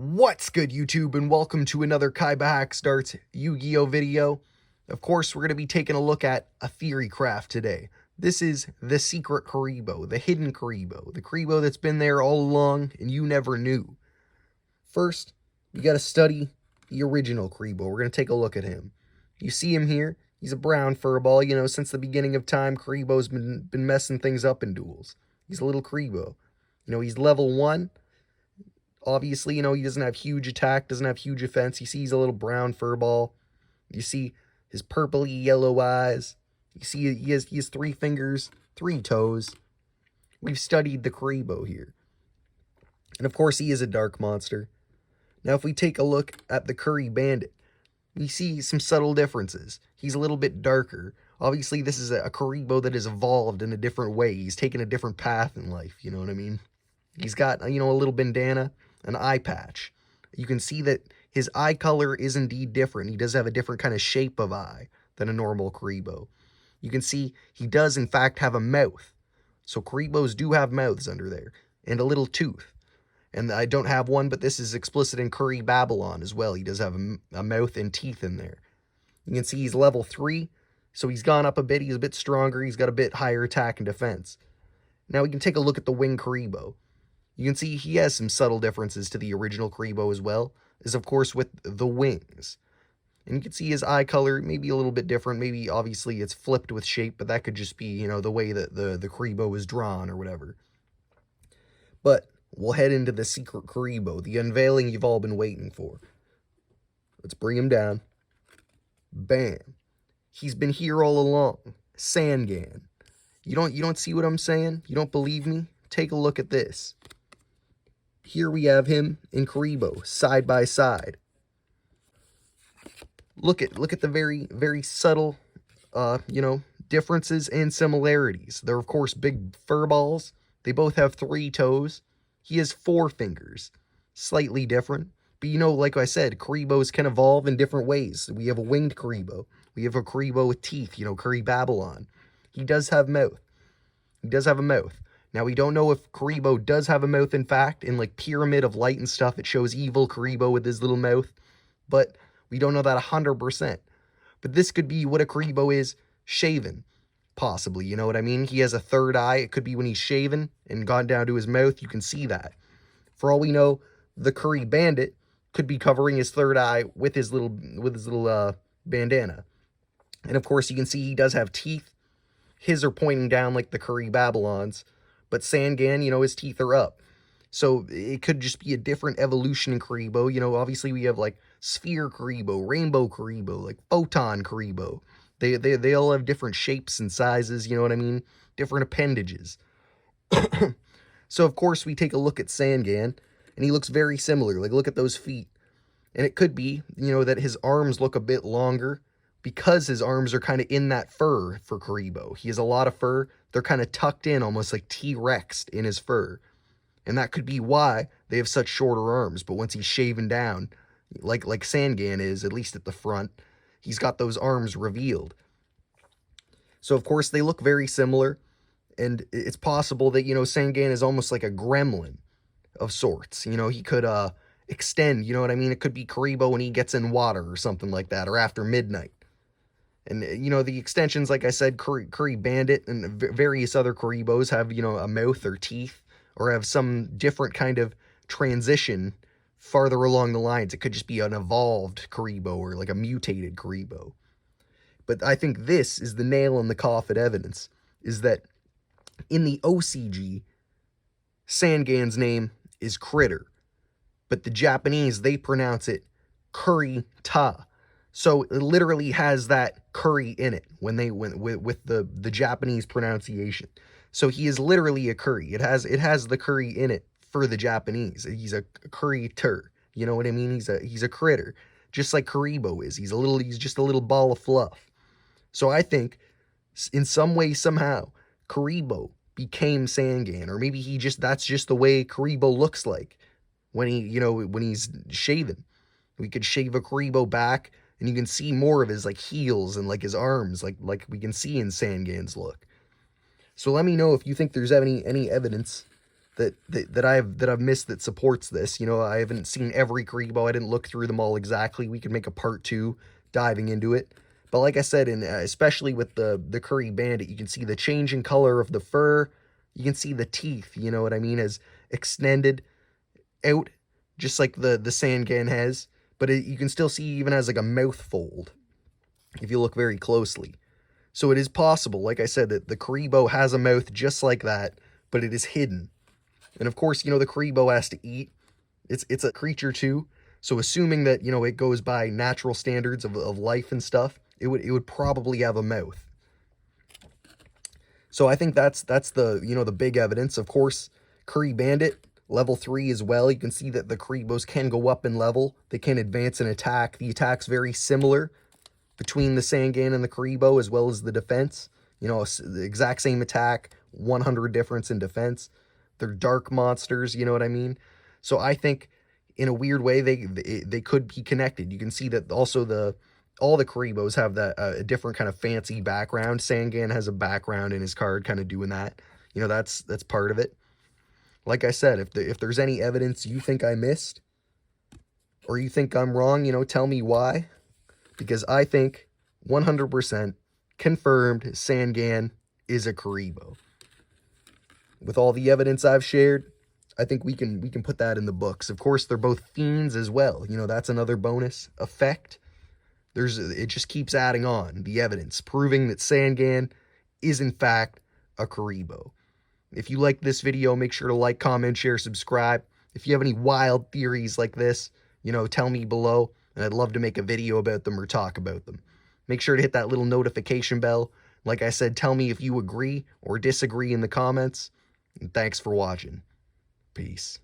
What's good, YouTube, and welcome to another KaibaHacksDartz Yu-Gi-Oh video. Of course, we're going to be taking a look at a theory craft today. This is the secret Kuriboh, the hidden Kuriboh, the Kuriboh that's been there all along and you never knew. First, you got to study the original Kuriboh. We're going to take a look at him. You see him here. He's a brown furball. You know, since the beginning of time, Kuriboh's been messing things up in duels. He's a little Kuriboh. You know, he's level 1. Obviously, you know, he doesn't have huge attack, doesn't have huge offense. You see he's a little brown furball. You see his purpley yellow eyes. You see he has 3 fingers, 3 toes. We've studied the Kuriboh here. And of course, he is a dark monster. Now, if we take a look at the Curry Bandit, we see some subtle differences. He's a little bit darker. Obviously, this is a Kuriboh that has evolved in a different way. He's taken a different path in life, you know what I mean? He's got, you know, a little bandana, an eye patch. You can see that his eye color is indeed different. He does have a different kind of shape of eye than a normal Kuriboh. You can see he does, in fact, have a mouth. So Kuribohs do have mouths under there, and a little tooth. And I don't have one, but this is explicit in Curry Babylon as well. He does have a mouth and teeth in there. You can see he's level 3, so he's gone up a bit. He's a bit stronger. He's got a bit higher attack and defense. Now we can take a look at the wing Kuriboh. You can see he has some subtle differences to the original Kuriboh as well, as of course with the wings. And you can see his eye color maybe a little bit different. Maybe obviously it's flipped with shape, but that could just be, you know, the way that the Kuriboh is drawn or whatever. But we'll head into the secret Kuriboh, the unveiling you've all been waiting for. Let's bring him down. Bam. He's been here all along. Sangan. You don't see what I'm saying? You don't believe me? Take a look at this. Here we have him in Kuriboh, side by side. Look at the very, very subtle, you know, differences and similarities. They're, of course, big fur balls. They both have 3 toes. He has 4 fingers. Slightly different. But, you know, like I said, Kuribohs can evolve in different ways. We have a winged Kuriboh. We have a Kuriboh with teeth, you know, Curry Babylon. He does have mouth. He does have a mouth. Now, we don't know if Kuriboh does have a mouth, in fact. In, like, Pyramid of Light and stuff, it shows evil Kuriboh with his little mouth. But we don't know that 100%. But this could be what a Kuriboh is shaven, possibly. You know what I mean? He has a 3rd eye. It could be when he's shaven and gone down to his mouth. You can see that. For all we know, the Curry Bandit could be covering his 3rd eye with his little bandana. And, of course, you can see he does have teeth. His are pointing down like the Curry Babylons. But Sangan, you know, his teeth are up. So it could just be a different evolution in Kuriboh. You know, obviously we have like Sphere Kuriboh, Rainbow Kuriboh, like Photon Kuriboh. They all have different shapes and sizes, you know what I mean? Different appendages. So, of course, we take a look at Sangan, and he looks very similar. Like, look at those feet. And it could be, you know, that his arms look a bit longer because his arms are kind of in that fur for Kuriboh. He has a lot of fur. They're kind of tucked in, almost like T-Rexed in his fur. And that could be why they have such shorter arms. But once he's shaven down, like Sangan is, at least at the front, he's got those arms revealed. So, of course, they look very similar. And it's possible that, you know, Sangan is almost like a gremlin of sorts. You know, he could extend, you know what I mean? It could be Kuriboh when he gets in water or something like that, or after midnight. And, you know, the extensions, like I said, Curry Bandit and various other Kuribohs have, you know, a mouth or teeth, or have some different kind of transition farther along the lines. It could just be an evolved Kuriboh or like a mutated Kuriboh. But I think this is the nail in the coffin evidence, is that in the OCG, Sangan's name is Critter. But the Japanese, they pronounce it Kurita. So it literally has that curry in it when they went with the Japanese pronunciation. So he is literally a curry. It has the curry in it for the Japanese. He's a curry-ter. You know what I mean? He's a critter, just like Kuriboh is. He's just a little ball of fluff. So I think in some way, somehow, Kuriboh became Sangan, or maybe that's just the way Kuriboh looks like when he's shaven. We could shave a Kuriboh back, and you can see more of his like heels and like his arms, like we can see in Sangan's look. So let me know if you think there's any evidence that I've missed that supports this. You know, I haven't seen every Kuriboh. I didn't look through them all exactly. We could make a part 2 diving into it. But like I said, especially with the Curry Bandit, you can see the change in color of the fur. You can see the teeth, you know what I mean, as extended out, just like the Sangan has. But you can still see even has like a mouth fold, if you look very closely. So it is possible, like I said, that the Kuriboh has a mouth just like that, but it is hidden. And of course, you know, the Kuriboh has to eat. It's a creature too. So assuming that, you know, it goes by natural standards of life and stuff, it would probably have a mouth. So I think that's the, you know, the big evidence. Of course, Curry Bandit, level 3 as well. You can see that the Kuribohs can go up in level. They can advance and attack. The attack's very similar between the Sangan and the Kuriboh, as well as the defense. You know, the exact same attack, 100 difference in defense. They're dark monsters, you know what I mean? So I think, in a weird way, they could be connected. You can see that also all the Kuribohs have that a different kind of fancy background. Sangan has a background in his card kind of doing that. You know, that's part of it. Like I said, if there's any evidence you think I missed, or you think I'm wrong, you know, tell me why. Because I think 100% confirmed Sangan is a Kuriboh. With all the evidence I've shared, I think we can put that in the books. Of course, they're both fiends as well. You know, that's another bonus effect. It just keeps adding on, the evidence, proving that Sangan is in fact a Kuriboh. If you like this video, make sure to like, comment, share, subscribe. If you have any wild theories like this, you know, tell me below, and I'd love to make a video about them or talk about them. Make sure to hit that little notification bell. Like I said, tell me if you agree or disagree in the comments. And thanks for watching. Peace.